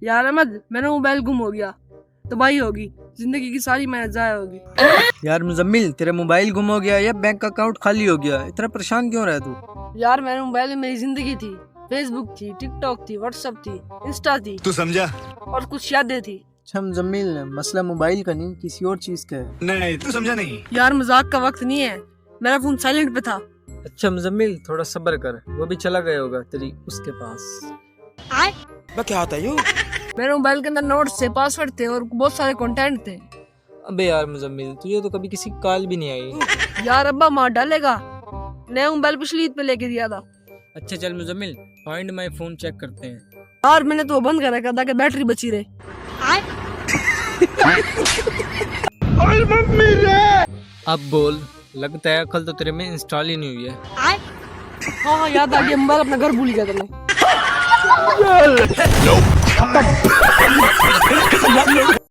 यार अहमद, मेरा मोबाइल गुम हो गया, तबाही होगी, जिंदगी की सारी मेहनत जाया होगी। यार मुजम्मिल, तेरा मोबाइल गुम हो गया या बैंक अकाउंट खाली हो गया, इतना परेशान क्यों रहा तू? यार मेरे मोबाइल में मेरी जिंदगी थी, फेसबुक थी, टिकटॉक थी, व्हाट्सएप थी, इंस्टा थी, तू समझा? और कुछ यादें थी। अच्छा मुजम्मिल, मसला मोबाइल का नहीं किसी और चीज का है। नहीं, तू समझा नहीं। यार मजाक का वक्त नहीं है, मेरा फोन साइलेंट पे था। अच्छा मुजम्मिल, थोड़ा सब्र कर, वो भी चला गया होगा तेरी उसके पास। क्या होता है? मेरे मोबाइल के अंदर नोट्स थे, पासवर्ड थे और बहुत सारे कंटेंट थे। अबे यार मुजम्मिल, तुझे तो कभी किसी कॉल भी नहीं आई। यार अब्बा मार डालेगा, नया मोबाइल पिछली ईद पे लेके दिया था। अच्छा चल Muzammil, find my phone check करते हैं। यार मैंने तो बंद कर रखा ताकि बैटरी बची रहे। अब बोल, लगता है कल तो तेरे में इंस्टॉल ही नहीं हुई है। हाँ याद आ गया, मोबाइल अपना घर भूल गया था मैं।